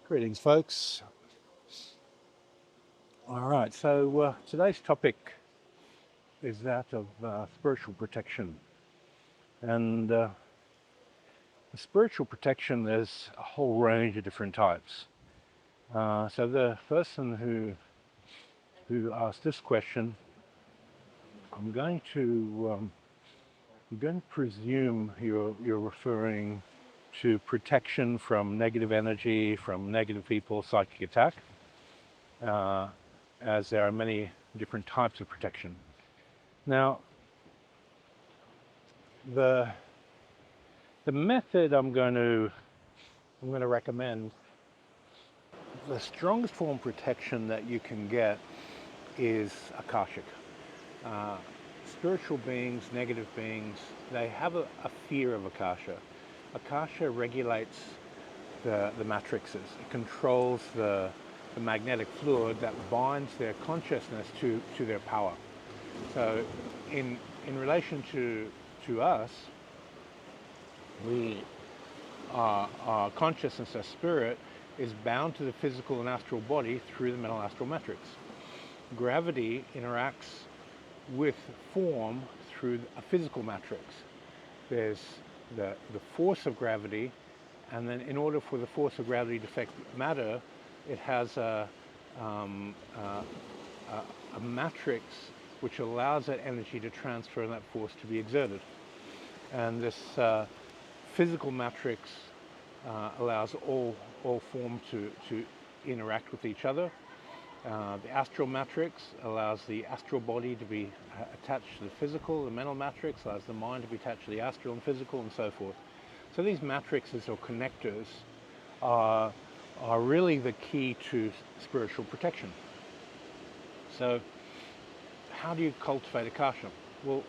Greetings, folks. All right, so today's topic is that of spiritual protection. And spiritual protection, there's a whole range of different types. So the person who asked this question, I'm going to presume you're referring to protection from negative energy, from negative people, psychic attack, as there are many different types of protection. Now, the method I'm going to recommend, the strongest form of protection that you can get is Akashic. Uh, Spiritual beings, negative beings, they have a fear of Akasha. Akasha regulates the matrices. It controls the magnetic fluid that binds their consciousness to their power. So in relation to us, our consciousness, our spirit, is bound to the physical and astral body through the mental astral matrix. Gravity interacts with form through a physical matrix. There's the force of gravity, and then in order for the force of gravity to affect matter, it has a matrix which allows that energy to transfer and that force to be exerted. And this physical matrix allows all form to interact with each other. The astral matrix allows the astral body to be attached to the physical. The mental matrix allows the mind to be attached to the astral and physical, and so forth. So these matrices or connectors are really the key to spiritual protection. So how do you cultivate Akasha? Well,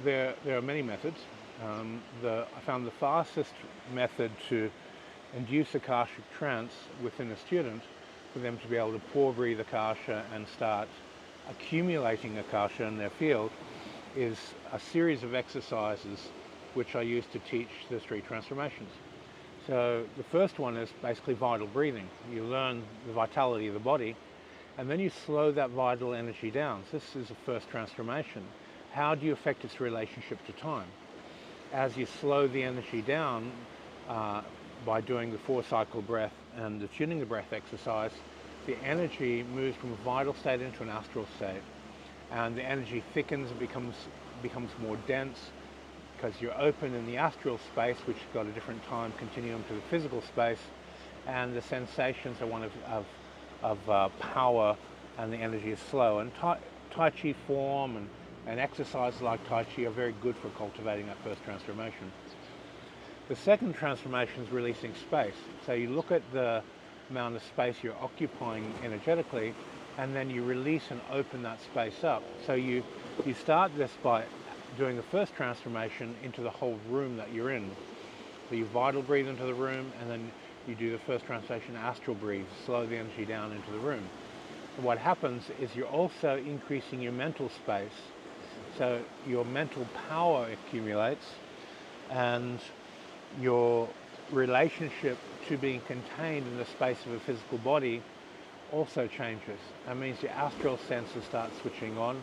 there are many methods. I found the fastest method to induce Akashic trance within a student, for them to be able to pour breathe Akasha and start accumulating Akasha in their field, is a series of exercises which I use to teach the street transformations. So the first one is basically vital breathing. You learn the vitality of the body, and then you slow that vital energy down. So this is the first transformation. How do you affect its relationship to time? As you slow the energy down by doing the 4-cycle breath and the tuning the breath exercise, the energy moves from a vital state into an astral state, and the energy thickens and becomes more dense, because you're open in the astral space, which has got a different time continuum to the physical space, and the sensations are one of power, and the energy is slow. And Tai Chi form and exercises like Tai Chi are very good for cultivating that first transformation. The second transformation is releasing space. So you look at the amount of space you're occupying energetically, and then you release and open that space up. So you start this by doing the first transformation into the whole room that you're in. So you vital breathe into the room, and then you do the first transformation, astral breathe, slow the energy down into the room. And what happens is you're also increasing your mental space. So your mental power accumulates, and your relationship to being contained in the space of a physical body also changes. That means your astral senses start switching on,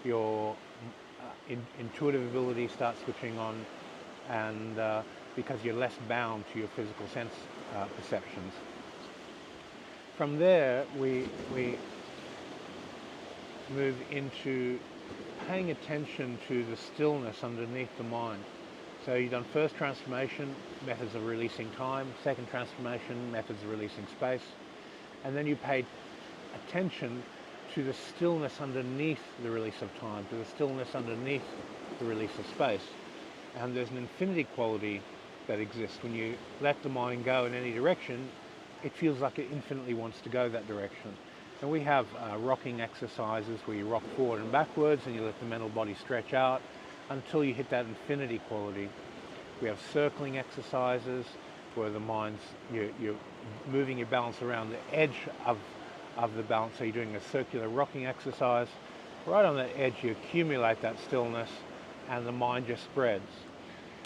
your intuitive ability starts switching on, and because you're less bound to your physical sense perceptions. From there, we move into paying attention to the stillness underneath the mind. So you've done first transformation, methods of releasing time, second transformation, methods of releasing space, and then you pay attention to the stillness underneath the release of time, to the stillness underneath the release of space. And there's an infinity quality that exists. When you let the mind go in any direction, it feels like it infinitely wants to go that direction. And we have rocking exercises where you rock forward and backwards, and you let the mental body stretch out until you hit that infinity quality. We have circling exercises where the mind's, you're moving your balance around the edge of the balance, so you're doing a circular rocking exercise. Right on that edge you accumulate that stillness, and the mind just spreads.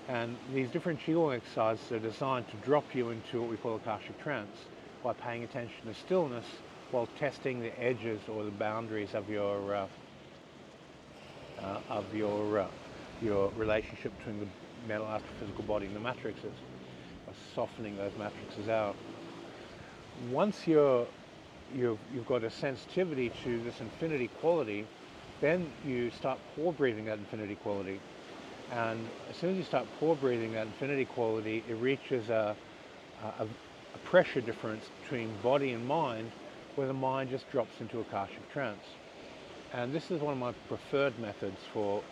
And these different Qigong exercises are designed to drop you into what we call Akashic trance by paying attention to stillness while testing the edges or the boundaries of your relationship between the mental, astral, physical body and the matrices, by softening those matrices out. Once you've got a sensitivity to this infinity quality, then you start pore breathing that infinity quality. And as soon as you start pore breathing that infinity quality, it reaches a pressure difference between body and mind, where the mind just drops into Akashic trance. And this is one of my preferred methods for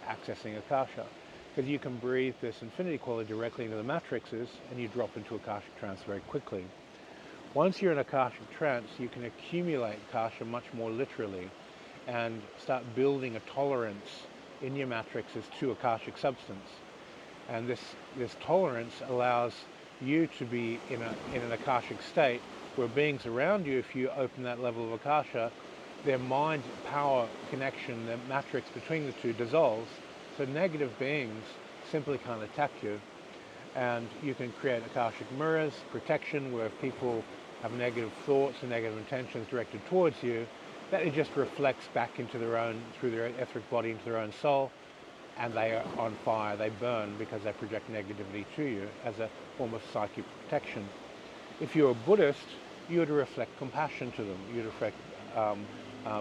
accessing Akasha, because you can breathe this infinity quality directly into the matrices and you drop into Akashic trance very quickly. Once you're in Akashic trance, you can accumulate Akasha much more literally and start building a tolerance in your matrices to Akashic substance. And this tolerance allows you to be in an Akashic state where beings around you, if you open that level of Akasha, their mind power connection, the matrix between the two dissolves, so negative beings simply can't attack you. And you can create Akashic mirrors, protection, where if people have negative thoughts and negative intentions directed towards you, that it just reflects back into their own, through their etheric body, into their own soul, and they are on fire, they burn because they project negativity to you as a form of psychic protection. If you're a Buddhist, you would reflect compassion to them. You'd reflect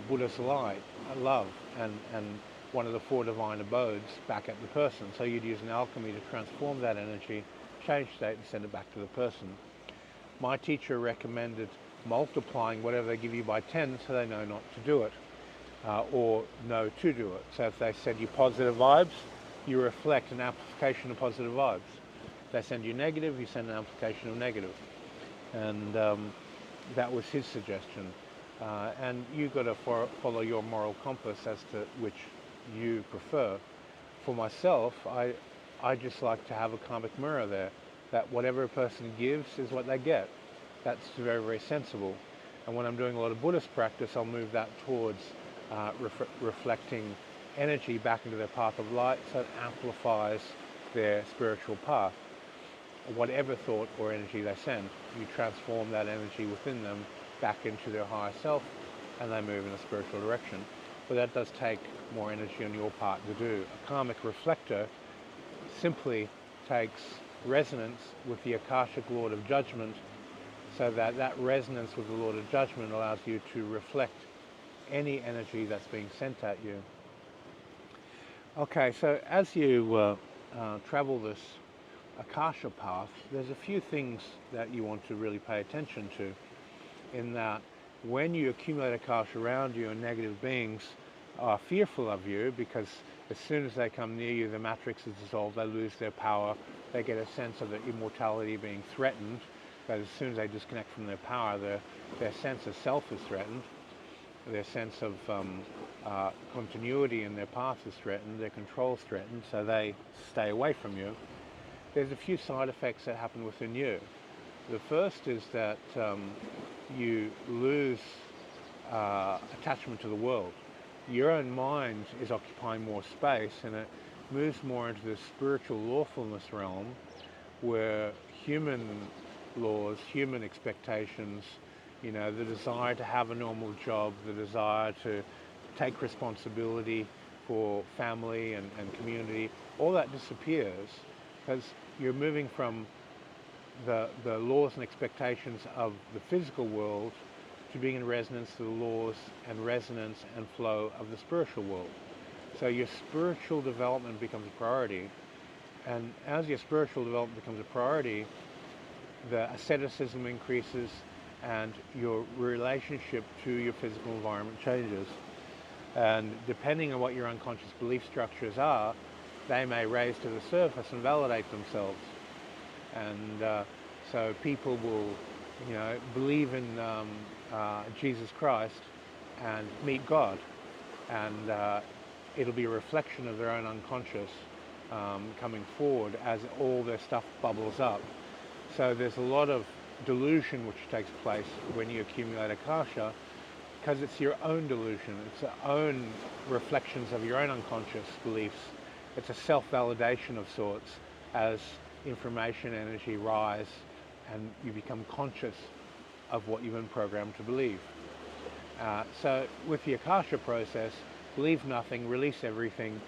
Buddha's light, love, and one of the four divine abodes back at the person. So you'd use an alchemy to transform that energy, change state, and send it back to the person. My teacher recommended multiplying whatever they give you by 10 so they know not to do it, or know to do it. So if they send you positive vibes, you reflect an amplification of positive vibes. If they send you negative, you send an amplification of negative. And that was his suggestion. And you've got to follow your moral compass as to which you prefer. For myself, I just like to have a karmic mirror there, that whatever a person gives is what they get. That's very, very sensible. And when I'm doing a lot of Buddhist practice, I'll move that towards reflecting energy back into their path of light, so it amplifies their spiritual path. Whatever thought or energy they send, you transform that energy within them back into their higher self, and they move in a spiritual direction. But that does take more energy on your part to do. A karmic reflector simply takes resonance with the Akashic Lord of Judgment, so that resonance with the Lord of Judgment allows you to reflect any energy that's being sent at you. Okay, so as you travel this Akasha path, there's a few things that you want to really pay attention to, in that when you accumulate Akasha around you and negative beings are fearful of you, because as soon as they come near you, the matrix is dissolved, they lose their power, they get a sense of their immortality being threatened, because as soon as they disconnect from their power, their sense of self is threatened, their sense of continuity in their path is threatened, their control is threatened, so they stay away from you. There's a few side effects that happen within you. The first is that you lose attachment to the world. Your own mind is occupying more space, and it moves more into the spiritual lawfulness realm, where human laws, human expectations, the desire to have a normal job, the desire to take responsibility for family and community, all that disappears, because you're moving from the laws and expectations of the physical world to being in resonance to the laws and resonance and flow of the spiritual world. So your spiritual development becomes a priority, and as your spiritual development becomes a priority, the asceticism increases and your relationship to your physical environment changes. And depending on what your unconscious belief structures are, they may raise to the surface and validate themselves. And so people will, believe in Jesus Christ and meet God, and it'll be a reflection of their own unconscious coming forward as all their stuff bubbles up. So there's a lot of delusion which takes place when you accumulate Akasha, because it's your own delusion, it's your own reflections of your own unconscious beliefs it's a self-validation of sorts as information energy rise and you become conscious of what you've been programmed to believe. So with the Akasha process, believe nothing, release everything,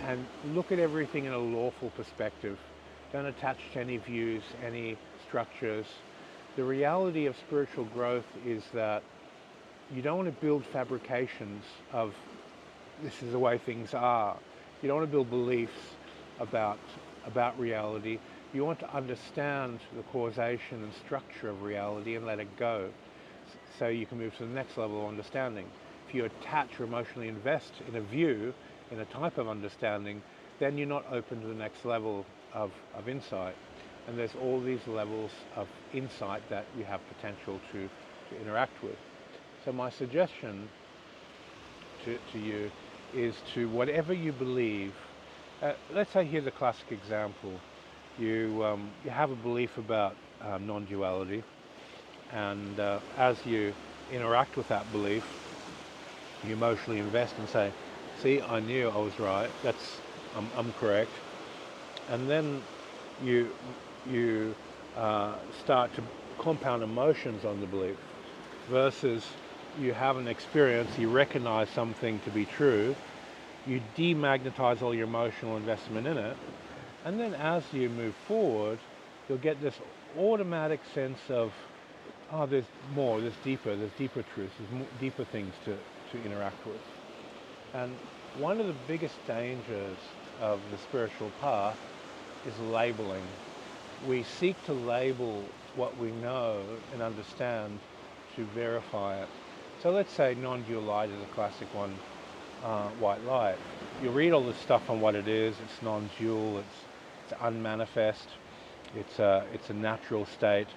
and look at everything in a lawful perspective. Don't attach to any views, any structures. The reality of spiritual growth is that you don't want to build fabrications of this is the way things are. You don't want to build beliefs about reality. You want to understand the causation and structure of reality and let it go, so you can move to the next level of understanding. If you attach or emotionally invest in a view, in a type of understanding, then you're not open to the next level of insight. And there's all these levels of insight that you have potential to interact with. So my suggestion to you is to, whatever you believe, let's say here's a classic example. You have a belief about non-duality, and as you interact with that belief, you emotionally invest and say, see, I knew I was right, I'm correct. And then you start to compound emotions on the belief, versus you have an experience, you recognize something to be true, you demagnetize all your emotional investment in it, and then as you move forward, you'll get this automatic sense of, oh, there's more, there's deeper truths, there's deeper things to interact with. And one of the biggest dangers of the spiritual path is labeling. We seek to label what we know and understand to verify it. So let's say non-dual light is a classic one, white light. You read all this stuff on what it is. It's non-dual, it's unmanifest, it's a natural state.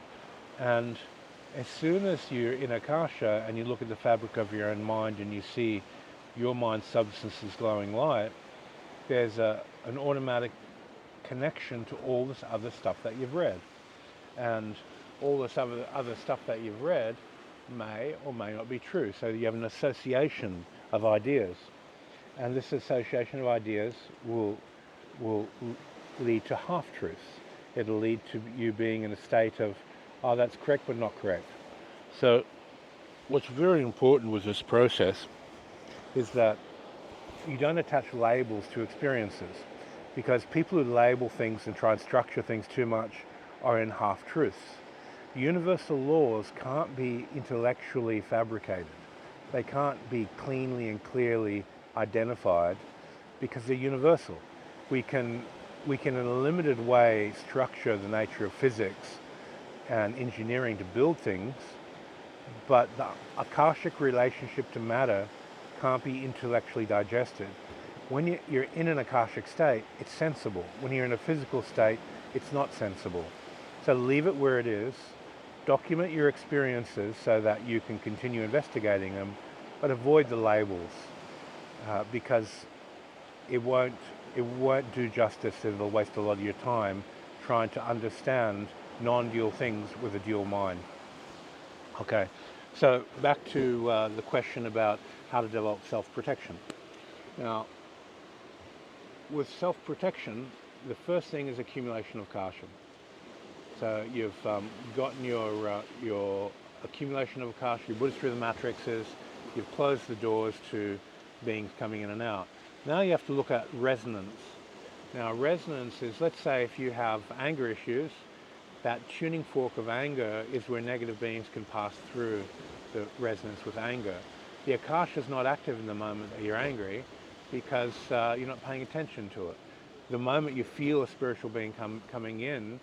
And as soon as you're in Akasha and you look at the fabric of your own mind and you see your mind's substance is glowing light, there's an automatic connection to all this other stuff that you've read. And all this other stuff that you've read may or may not be true. So you have an association of ideas. And this association of ideas will lead to half-truths. It'll lead to you being in a state of, oh, that's correct but not correct. So what's very important with this process is that you don't attach labels to experiences, because people who label things and try and structure things too much are in half-truths. Universal laws can't be intellectually fabricated. They can't be cleanly and clearly identified because they're universal. We can in a limited way structure the nature of physics and engineering to build things, but the Akashic relationship to matter can't be intellectually digested. When you're in an Akashic state, it's sensible. When you're in a physical state, it's not sensible. So leave it where it is, document your experiences so that you can continue investigating them, but avoid the labels, because it won't do justice, and it'll waste a lot of your time trying to understand non-dual things with a dual mind. Okay, so back to the question about how to develop self-protection. Now, with self-protection, the first thing is accumulation of Akasha. So you've gotten your accumulation of Akasha, you put it through the matrices, you've closed the doors to beings coming in and out. Now you have to look at resonance. Now resonance is, let's say if you have anger issues, that tuning fork of anger is where negative beings can pass through the resonance with anger. The Akasha is not active in the moment that you're angry because you're not paying attention to it. The moment you feel a spiritual being coming in,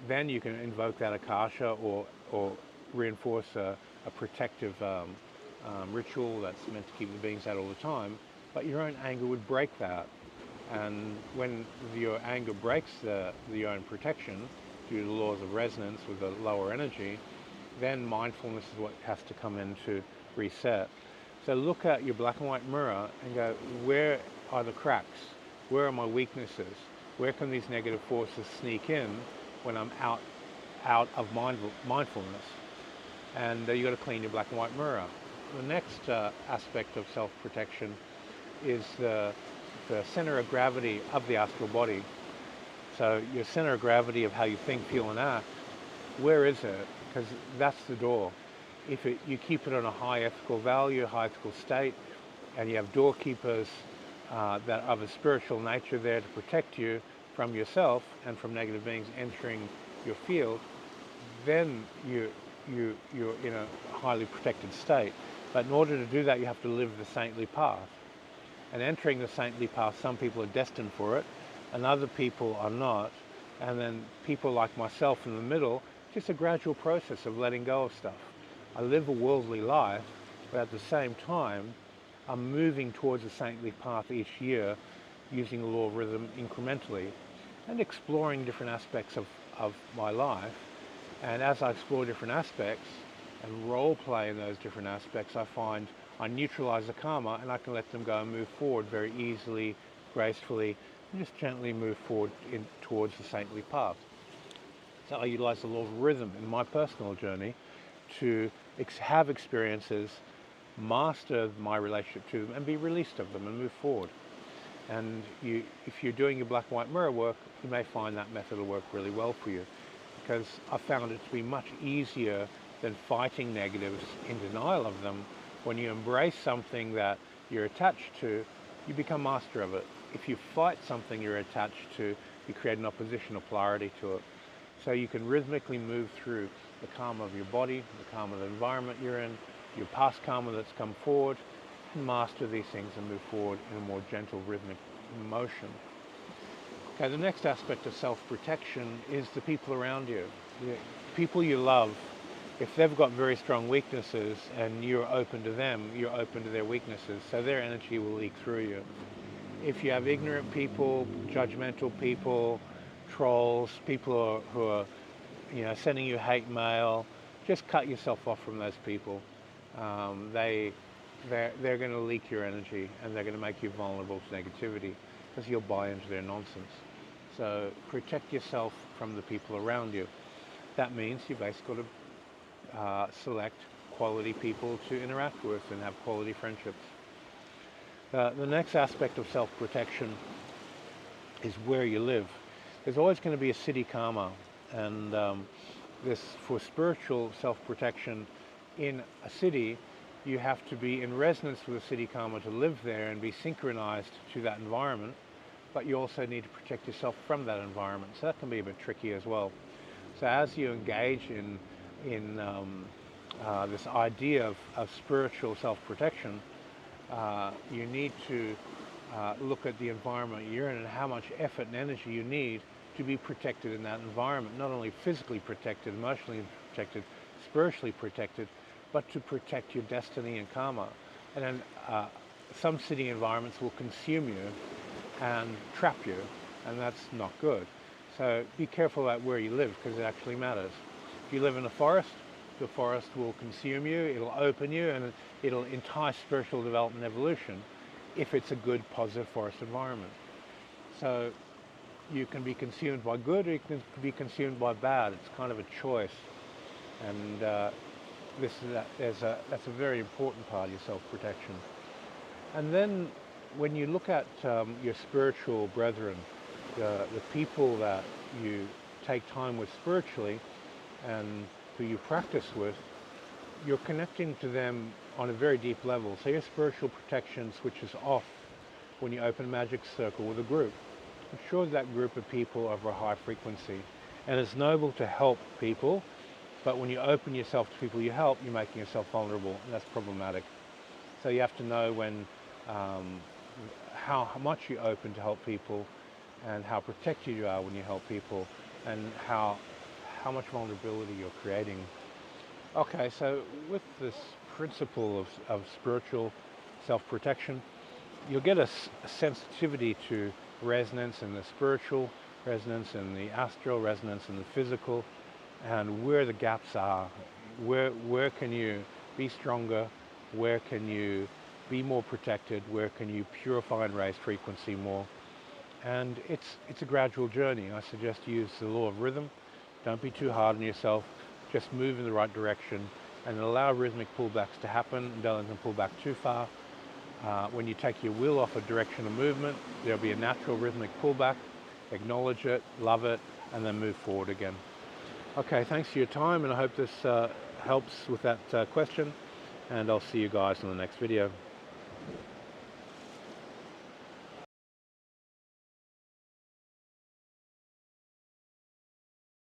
then you can invoke that Akasha or reinforce a protective ritual that's meant to keep the beings out all the time, but your own anger would break that. And when your anger breaks your own protection due to the laws of resonance with a lower energy, then mindfulness is what has to come in to reset. So look at your black and white mirror and go, where are the cracks? Where are my weaknesses? Where can these negative forces sneak in when I'm out of mindfulness? And you've got to clean your black and white mirror. The next aspect of self-protection is the the center of gravity of the astral body. So your center of gravity of how you think, feel, and act, where is it? Because that's the door. If you keep it on a high ethical value, high ethical state, and you have doorkeepers that are of a spiritual nature there to protect you from yourself and from negative beings entering your field, then you're in a highly protected state. But in order to do that, you have to live the saintly path. And entering the saintly path, some people are destined for it, and other people are not. And then people like myself in the middle, just a gradual process of letting go of stuff. I live a worldly life, but at the same time, I'm moving towards a saintly path each year using the law of rhythm incrementally and exploring different aspects of my life. And as I explore different aspects and role play in those different aspects, I find I neutralize the karma and I can let them go and move forward very easily, gracefully, and just gently move forward towards the saintly path. So I utilize the law of rhythm in my personal journey to have experiences, master my relationship to them, and be released of them and move forward. And if you're doing your black and white mirror work, you may find that method will work really well for you, because I found it to be much easier than fighting negatives in denial of them. When you embrace something that you're attached to, you become master of it. If you fight something you're attached to, you create an opposition or polarity to it. So you can rhythmically move through the karma of your body, the karma of the environment you're in, your past karma that's come forward, and master these things and move forward in a more gentle rhythmic motion. Okay, the next aspect of self-protection is the people around you. The people you love, if they've got very strong weaknesses and you're open to them, you're open to their weaknesses, so their energy will leak through you. If you have ignorant people, judgmental people, trolls, people who are sending you hate mail, just cut yourself off from those people. They're going to leak your energy and they're going to make you vulnerable to negativity because you'll buy into their nonsense. So protect yourself from the people around you. That means you basically got to select quality people to interact with and have quality friendships. The next aspect of self-protection is where you live. There's always going to be a city karma, and for spiritual self-protection in a city, you have to be in resonance with the city karma to live there and be synchronized to that environment, but you also need to protect yourself from that environment. So that can be a bit tricky as well. So as you engage in this idea of spiritual self-protection, you need to look at the environment you're in and how much effort and energy you need to be protected in that environment, not only physically protected, emotionally protected, spiritually protected, but to protect your destiny and karma. And then some city environments will consume you and trap you, and that's not good. So be careful about where you live, because it actually matters. If you live in a forest, the forest will consume you, it'll open you, and it'll entice spiritual development and evolution if it's a good, positive forest environment. So you can be consumed by good or you can be consumed by bad. It's kind of a choice. And that's a very important part of your self-protection. And then when you look at your spiritual brethren, the people that you take time with spiritually and who you practice with, you're connecting to them on a very deep level. So your spiritual protection switches off when you open a magic circle with a group. Ensure that group of people are of a high frequency. And it's noble to help people, but when you open yourself to people you help, you're making yourself vulnerable, and that's problematic. So you have to know when, how much you open to help people, and how protected you are when you help people, and how much vulnerability you're creating. Okay, so with this principle of spiritual self-protection, you'll get a sensitivity to resonance in the spiritual, resonance in the astral, resonance in the physical, and where the gaps are. Where can you be stronger? Where can you be more protected? Where can you purify and raise frequency more? And it's a gradual journey. I suggest you use the law of rhythm. Don't be too hard on yourself. Just move in the right direction and allow rhythmic pullbacks to happen. Don't let them pull back too far. When you take your will off a direction of movement, there'll be a natural rhythmic pullback. Acknowledge it, love it, and then move forward again. Okay, thanks for your time, and I hope this helps with that question, and I'll see you guys in the next video.